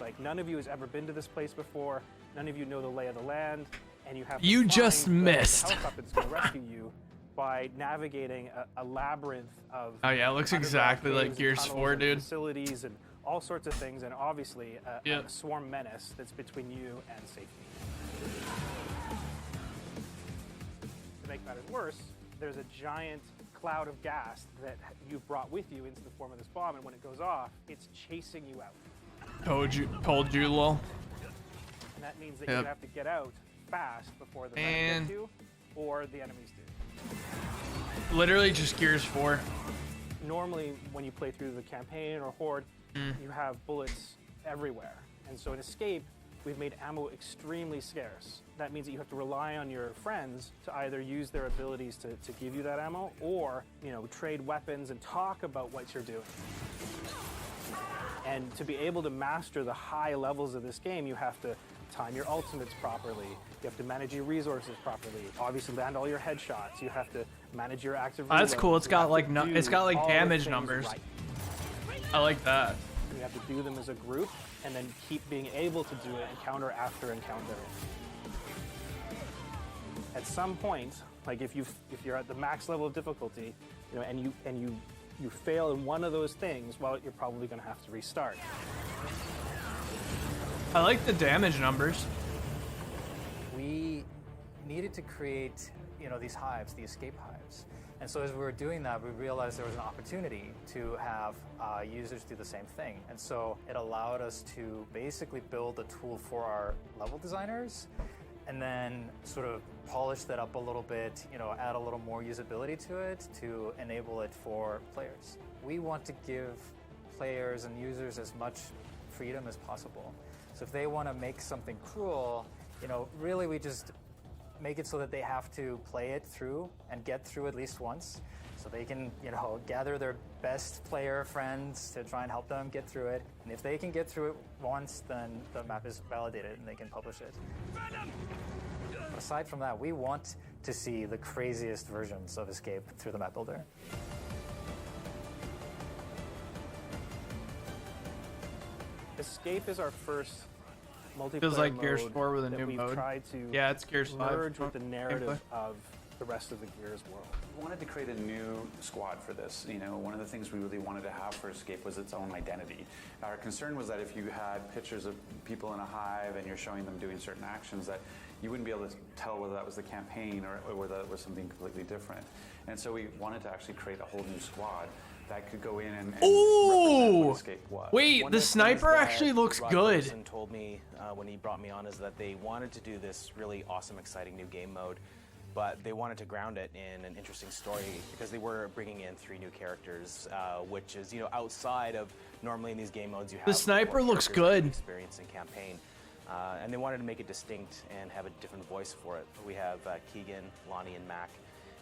Like, none of you has ever been to this place before. None of you know the lay of the land, and you have to You just missed. the helicopter that's going to rescue you by navigating a labyrinth of. Oh yeah, it looks exactly like Gears 4, dude. Facilities and all sorts of things, and obviously a swarm menace that's between you and safety. To make matters worse, there's a giant cloud of gas that you've brought with you into the form of this bomb, and when it goes off, it's chasing you out. Told you, lol. And that means that you have to get out fast before the men get you, or the enemies do. Literally just Gears 4. Normally, when you play through the campaign or Horde, you have bullets everywhere. And so in Escape, we've made ammo extremely scarce. That means that you have to rely on your friends to either use their abilities to give you that ammo, or, you know, trade weapons and talk about what you're doing. And to be able to master the high levels of this game, you have to time your ultimates properly. You have to manage your resources properly. Obviously, land all your headshots. You have to manage your active. Oh, that's cool. It's got like damage the numbers. Right. I like that. You have to do them as a group, and then keep being able to do it encounter after encounter. At some point, like if you're at the max level of difficulty, you know, and you fail in one of those things, well, you're probably going to have to restart. I like the damage numbers. We needed to create, you know, these hives, the escape hives. And so as we were doing that, we realized there was an opportunity to have users do the same thing. And so it allowed us to basically build a tool for our level designers, and then sort of polish that up a little bit, you know, add a little more usability to it to enable it for players. We want to give players and users as much freedom as possible. So if they want to make something cruel, you know, really we just make it so that they have to play it through and get through at least once, so they can, you know, gather their best player friends to try and help them get through it. And if they can get through it once, then the map is validated and they can publish it. But aside from that, we want to see the craziest versions of Escape through the map builder. Escape is our first multiplayer Feels like Gears mode 4 with a that new we've mode. tried to It's Gears 5. merge with the narrative Gameplay. of the rest of the Gears world. We wanted to create a new squad for this. You know, one of the things we really wanted to have for Escape was its own identity. Our concern was that if you had pictures of people in a hive and you're showing them doing certain actions, that you wouldn't be able to tell whether that was the campaign or whether it was something completely different. And so we wanted to actually create a whole new squad that could go in and represent what Escape was. Wait, the sniper actually looks good. Rob told me when he brought me on is that they wanted to do this really awesome, exciting new game mode, but they wanted to ground it in an interesting story because they were bringing in 3 new characters, which is, you know, outside of normally in these game modes you have. The sniper looks good. Experience in campaign, and they wanted to make it distinct and have a different voice for it. We have Keegan, Lonnie, and Mac,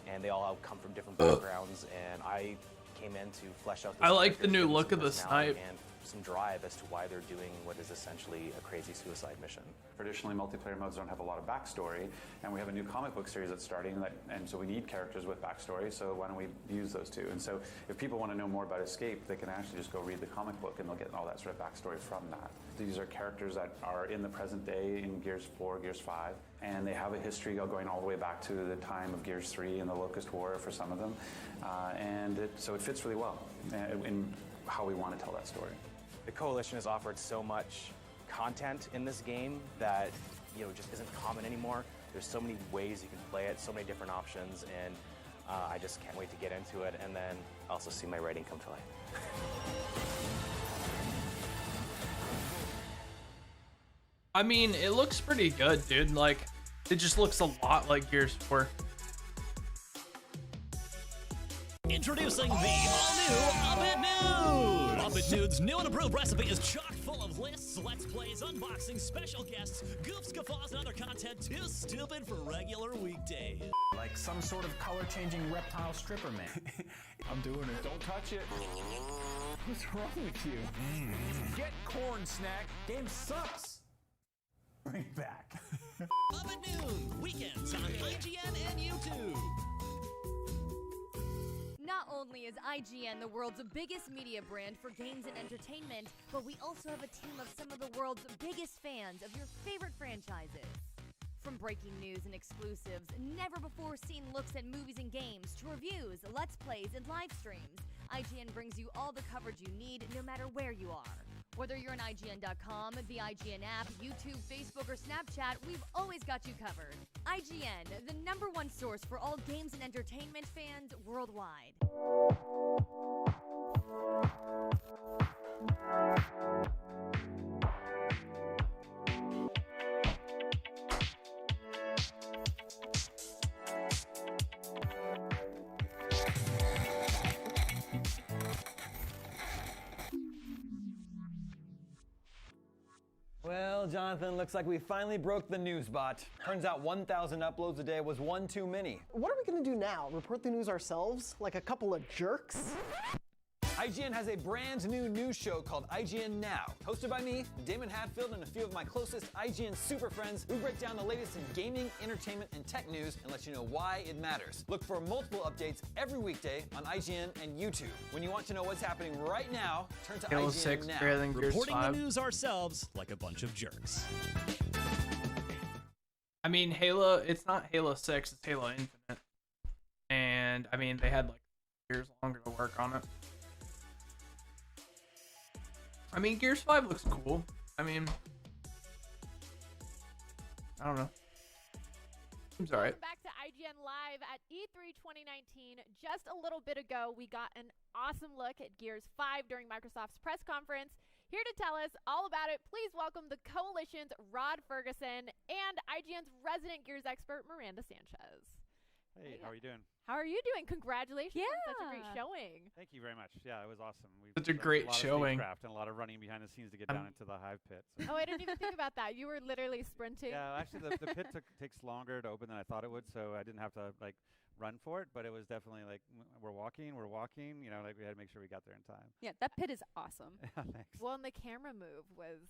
and they all come from different backgrounds, and I came in to flesh out. I like the new look of the snipe. And some drive as to why they're doing what is essentially a crazy suicide mission. Traditionally, multiplayer modes don't have a lot of backstory, and we have a new comic book series that's starting, and so we need characters with backstory, so why don't we use those two? And so if people want to know more about Escape, they can actually just go read the comic book, and they'll get all that sort of backstory from that. These are characters that are in the present day in Gears 4, Gears 5, and they have a history going all the way back to the time of Gears 3 and the Locust War for some of them, so it fits really well in how we want to tell that story. The Coalition has offered so much content in this game that, you know, just isn't common anymore. There's so many ways you can play it, so many different options, and I just can't wait to get into it and then also see my writing come to life. I mean, it looks pretty good, dude. Like, it just looks a lot like Gears 4. Introducing the all-new Up It Nudes! Up It Nudes' new and improved recipe is chock full of lists, let's plays, unboxings, special guests, goofs, guffaws, and other content too stupid for regular weekdays. Like some sort of color-changing reptile stripper man. I'm doing it. Don't touch it. What's wrong with you? Get corn snack. Game sucks. Bring it back. Up at Noon, weekends on IGN and YouTube. Not only is IGN the world's biggest media brand for games and entertainment, but we also have a team of some of the world's biggest fans of your favorite franchises. From breaking news and exclusives, never-before-seen looks at movies and games, to reviews, let's plays, and live streams, IGN brings you all the coverage you need no matter where you are. Whether you're on IGN.com, the IGN app, YouTube, Facebook, or Snapchat, we've always got you covered. IGN, the #1 source for all games and entertainment fans worldwide. Well, Jonathan, looks like we finally broke the news bot. Turns out 1,000 uploads a day was one too many. What are we gonna do now? Report the news ourselves? Like a couple of jerks? IGN has a brand new news show called IGN Now. Hosted by me, Damon Hatfield, and a few of my closest IGN super friends, we break down the latest in gaming, entertainment, and tech news and let you know why it matters. Look for multiple updates every weekday on IGN and YouTube. When you want to know what's happening right now, turn to Halo IGN 6 Now. better than Gears Reporting the 5. news ourselves like a bunch of jerks. I mean, Halo, it's not Halo 6, it's Halo Infinite. And, I mean, they had like years longer to work on it. I mean, Gears 5 looks cool. I mean, I don't know. Seems alright. Back to IGN Live at E3 2019. Just a little bit ago, we got an awesome look at Gears 5 during Microsoft's press conference. Here to tell us all about it, please welcome the Coalition's Rod Ferguson and IGN's resident Gears expert, Miranda Sanchez. Hey, how are you doing? How are you doing? Congratulations on such a great showing. Thank you very much. Yeah, it was awesome. Such a great showing. And a lot of running behind the scenes to get down into the hive pit. So. Oh, I didn't even think about that. You were literally sprinting. Yeah, actually, the pit takes longer to open than I thought it would, so I didn't have to like run for it. But it was definitely like we're walking. You know, like we had to make sure we got there in time. Yeah, that pit is awesome. Yeah, thanks. Well, and the camera move was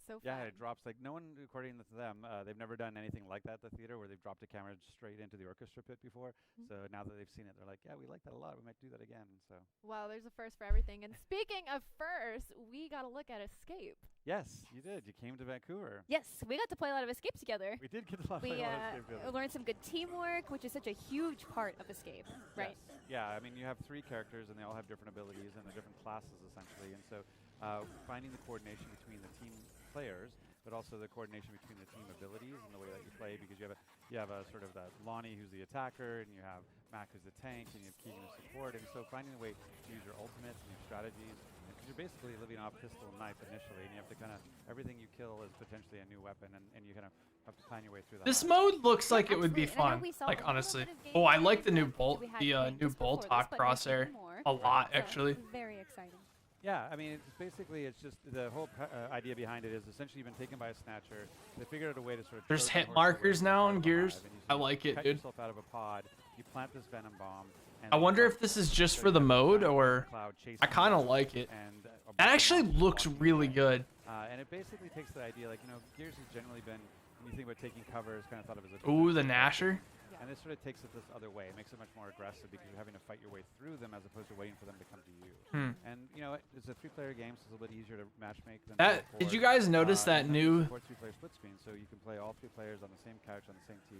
so fun. Yeah, it drops like no one, according to them, they've never done anything like that at the theater where they've dropped a camera straight into the orchestra pit before. So now that they've seen it, they're like, yeah, we like that a lot. We might do that again. So. Well, there's a first for everything. And speaking of first, we got a look at Escape. Yes, you did. You came to Vancouver. Yes, we got to play a lot of Escape together. We did get a lot of Escape together. Learned some good teamwork, which is such a huge part of Escape, right? Yes. Yeah, I mean, you have 3 characters, and they all have different abilities, and they're different classes, essentially. And so finding the coordination between the team players, but also the coordination between the team abilities and the way that you play, because you have a sort of that Lonnie who's the attacker, and you have Mac who's the tank, and you have Keegan who's support. And so finding a way to use your ultimates and your strategies, because you're basically living off pistol and knife initially, and you have to kind of, everything you kill is potentially a new weapon, and you kind of have to plan your way through that. This mode looks like it would be fun. Like, honestly. Oh, I like the new bolt, new bolt hawk crosshair a lot, actually. Very exciting. Yeah, I mean, it's just the whole idea behind it is essentially you've been taken by a snatcher. They figured out a way to sort of. There's hit markers now on Gears. I like it, cut dude. yourself out of a pod. You plant this venom bomb. I wonder if this is just for the mode or. I kind of like it. That actually looks really good. And it basically takes the idea, like, you know, Gears has generally been, when you think about taking cover, it's kind of thought of as a. Ooh, the Nasher. And this sort of takes it this other way. It makes it much more aggressive because you're having to fight your way through them as opposed to waiting for them to come to you. And you know, it's a 3-player game, so it's a little bit easier to matchmake than. Did you guys notice that new? 3-player split screen, so you can play all 3 players on the same couch on the same TV,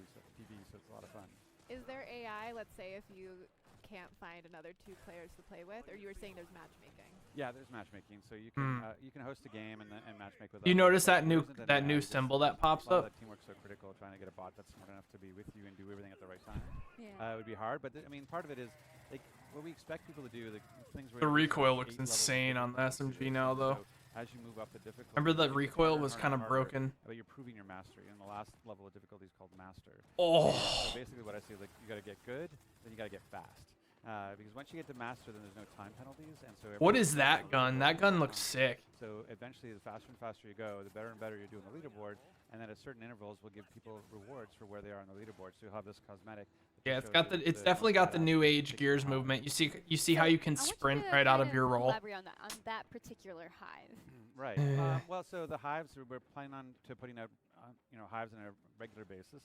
so it's a lot of fun. Is there AI, let's say, if you can't find another 2 players to play with, or you were saying there's matchmaking? Yeah, there's matchmaking, so you can host a game and matchmake with. You notice that new symbol that pops up? Teamwork's so critical. Trying to get a bot that's smart enough to be with you and do everything at the right time. Yeah. It would be hard, but I mean, part of it is like what we expect people to do. The things. The recoil looks insane on the SMG now, though. So as you move up the difficulty. Remember the recoil was kind of broken. But you're proving your mastery, and the last level of difficulty is called master. Oh. So basically, what I say is like you got to get good, then you got to get fast. Because once you get to master, then there's no time penalties, and so. What is that gun? That gun looks sick. So eventually, the faster and faster you go, the better and better you do in the leaderboard, and then at certain intervals, we'll give people rewards for where they are on the leaderboard. So you'll have this cosmetic. Yeah, it's definitely got the new age Gears movement. You see how you can sprint right out of your role. Elaborate on that particular hive. Right. Well, so the hives we're planning on putting out, hives on a regular basis.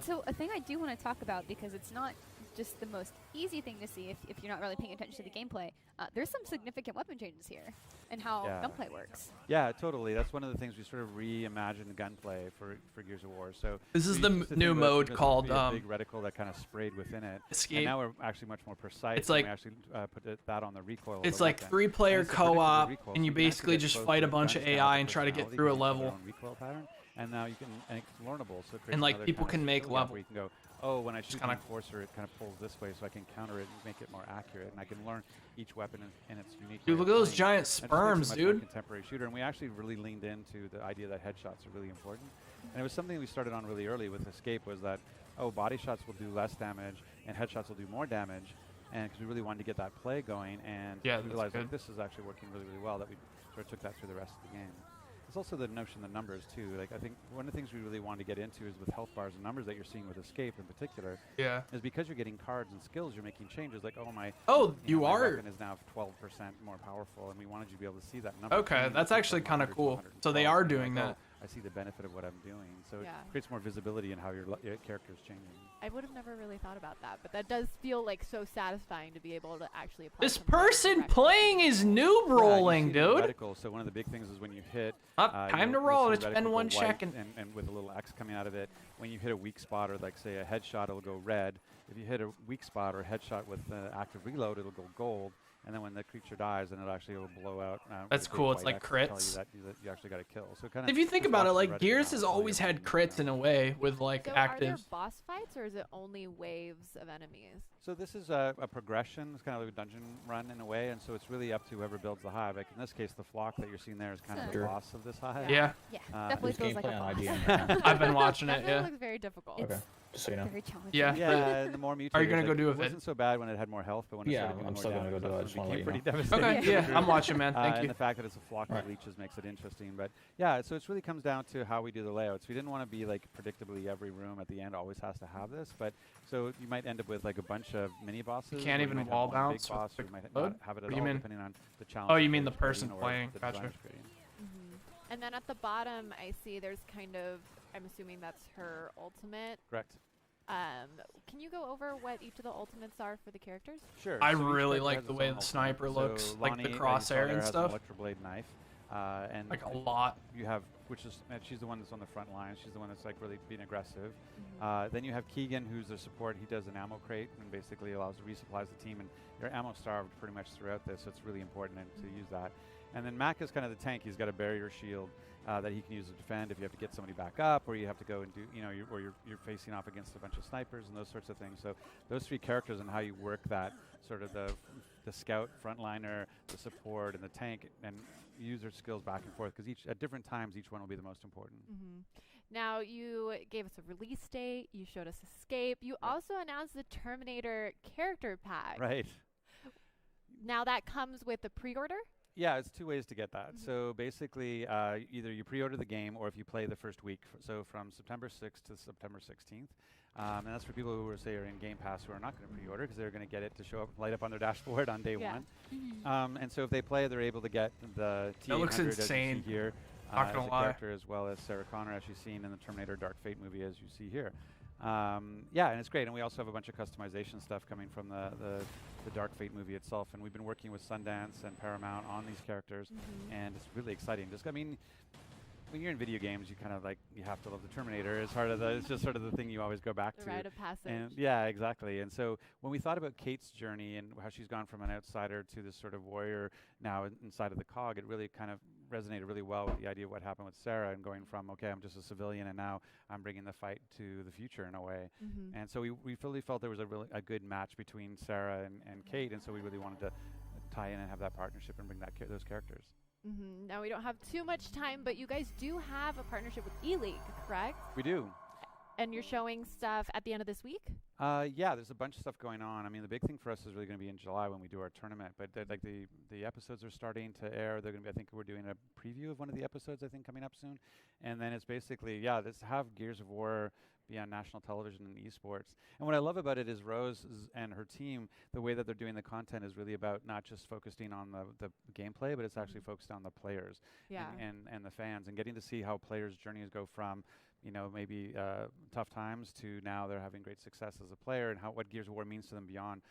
so a thing I do want to talk about, because it's not just the most easy thing to see if you're not really paying attention to the gameplay, there's some significant weapon changes here and how gunplay works. Yeah, totally. That's one of the things we sort of reimagined gunplay for Gears of War. So this is the new mode called big reticle that kind of sprayed within it. Escape. And now we're actually much more precise. It's like we actually put that on the recoil. It's of the like weapon. 3-player co-op, recoil, and you so can basically actually just get fight a close to bunch the of gun, AI have and the try to get personality, through a you can level. control your own recoil pattern. And now you can, and it's learnable. So it creates And like another people kind of can make skill gap level. where you can go, oh, when I shoot the kinda enforcer, it kind of pulls this way, so I can counter it and make it more accurate, and I can learn each weapon in its unique. Dude, way look of at those playing. giant And it just makes it sperms, much more dude. Contemporary shooter, and we actually really leaned into the idea that headshots are really important. And it was something we started on really early with Escape, was that, oh, body shots will do less damage, and headshots will do more damage, and because we really wanted to get that play going, and Yeah, we that's realized good. like, this is actually working really, really well, that we sort of took that through the rest of the game. It's also the notion of numbers too. Like I think one of the things we really wanted to get into is with health bars and numbers that you're seeing with Escape in particular. Yeah. Is because you're getting cards and skills, you're making changes. Like my you my are. weapon is now 12% more powerful, and we wanted you to be able to see that number. Okay, change that's from actually kind of 100 to cool. So they 112, are and you're doing like, that. oh, I see the benefit of what I'm doing. So Yeah. it creates more visibility in how your character is changing. I would have never really thought about that, but that does feel like so satisfying to be able to actually apply. This something person directly. playing is noob rolling, Yeah, you see the dude. reticle. So one of the big things is when you hit. Time to you'll roll. see It's the been reticle 1 go white second. And with a little X coming out of it, when you hit a weak spot or like say a headshot, it'll go red. If you hit a weak spot or a headshot with active reload, it'll go gold. And then when the creature dies, then it actually will blow out. That's with a big cool. It's white like X to tell crits. you that you actually got a kill. So kind of. If you think about it, like Gears has always had crits in a way with like So are there actives. boss fights, or is it only waves of enemies? So this is a progression. It's kind of like a dungeon run in a way, and so it's really up to whoever builds the hive. Like in this case, the flock that you're seeing there is kind of the Sure. boss of this hive. Yeah. Yeah, definitely feels like a boss. I've been watching it. Definitely Yeah. looks very difficult. Okay, just so you know. Very challenging. Yeah. Yeah, and the more mutated. Are you gonna like, go do a it vid? wasn't so bad when it had more health, but when it Yeah, started doing I'm more still gonna damage, go do it. I that's just when wanna it let became you pretty know. devastating. Okay, yeah, I'm watching, man. Thank And you. the fact that it's a flock of leeches makes it interesting. But yeah, so it really comes down to how we do the layouts. We didn't want to be like predictably every room at the end always has to have this, but so you might end up with like a bunch of mini bosses. You can't or even might have wall one bounce big boss, with or you might the not code? have it What at do you all, mean? depending on the challenge. Oh, you the mean the player's person creating or playing. the Gotcha. designer's creating. And then at the bottom, I see there's kind of, I'm assuming that's her ultimate. Correct. Can you go over what each of the ultimates are for the characters? Sure. I so each really character like has the its way own the sniper ultimate. looks, So like the Lonnie, that you crosshair saw there, and has stuff. An electroblade knife. And Like a lot. You have, which is, she's the one that's on the front line. She's the one that's like really being aggressive. Then you have Keegan, who's the support. He does an ammo crate and basically allows resupplies the team. And you're ammo starved pretty much throughout this, so it's really important to use that. And then Mac is kind of the tank. He's got a barrier shield that he can use to defend if you have to get somebody back up, or you have to go and do, or you're facing off against a bunch of snipers and those sorts of things. So those three characters and how you work that sort of the scout, frontliner, the support, and the tank, and use their skills back and forth, because at different times each one will be the most important. Now, you gave us a release date. You showed us Escape. You also announced the Terminator character pack. Right. Now that comes with the pre-order? Yeah, it's two ways to get that. So basically, either you pre-order the game, or if you play the first week, so from September 6th to September 16th. And that's for people who are, say, are in Game Pass who are not going to pre-order, because they're going to get it to show up, light up on their dashboard on day one. And so if they play, they're able to get the T800 That looks as you see insane. here, Not as gonna a lie. character, as well as Sarah Connor, as you've seen in the Terminator Dark Fate movie, as you see here. Yeah, and it's great. And we also have a bunch of customization stuff coming from the Dark Fate movie itself. And we've been working with Sundance and Paramount on these characters, and it's really exciting. When you're in video games, you kind of like, you have to love the Terminator. It's just sort of the thing you always go back The to. rite of passage. And yeah, exactly. And so when we thought about Kate's journey and how she's gone from an outsider to this sort of warrior now inside of the COG, it really kind of resonated really well with the idea of what happened with Sarah, and going from, okay, I'm just a civilian, and now I'm bringing the fight to the future in a way. And so we really felt there was a good match between Sarah and Kate, and so we really wanted to tie in and have that partnership and bring those characters. Now, we don't have too much time, but you guys do have a partnership with E-League, correct? We do. And you're showing stuff at the end of this week? Yeah, there's a bunch of stuff going on. I mean, the big thing for us is really going to be in July when we do our tournament. But the episodes are starting to air. They're going to be, I think we're doing a preview of one of the episodes, I think, coming up soon. And then it's basically, have Gears of War be on national television and esports. And what I love about it is Rose and her team, the way that they're doing the content is really about not just focusing on the gameplay, but it's actually focused on the players and the fans, and getting to see how players' journeys go from maybe tough times to now they're having great success as a player, and what Gears of War means to them beyond,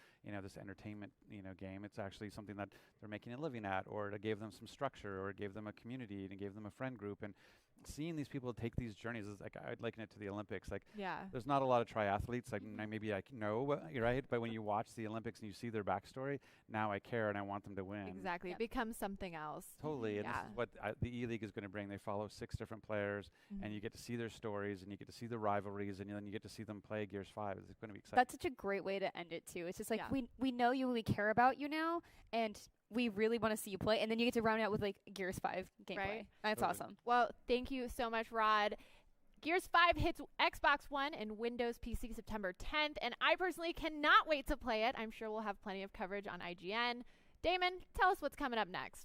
this entertainment, game. It's actually something that they're making a living at, or it gave them some structure, or it gave them a community, and it gave them a friend group. And seeing these people take these journeys is like, I'd liken it to the Olympics. Like, there's not a lot of triathletes. Like, maybe I know, right? But when you watch the Olympics and you see their backstory, now I care and I want them to win. Exactly. It becomes something else. Totally. And this is what the E-League is going to bring. They follow 6 different players, and you get to see their stories, and you get to see the rivalries, and then you get to see them play Gears 5. It's going to be exciting. That's such a great way to end it, too. It's just like, we know you and we care about you now, and we really want to see you play, and then you get to round out with like Gears 5 gameplay. Right. That's awesome. Well, thank you so much, Rod. Gears 5 hits Xbox One and Windows PC September 10th, and I personally cannot wait to play it. I'm sure we'll have plenty of coverage on IGN. Damon, tell us what's coming up next.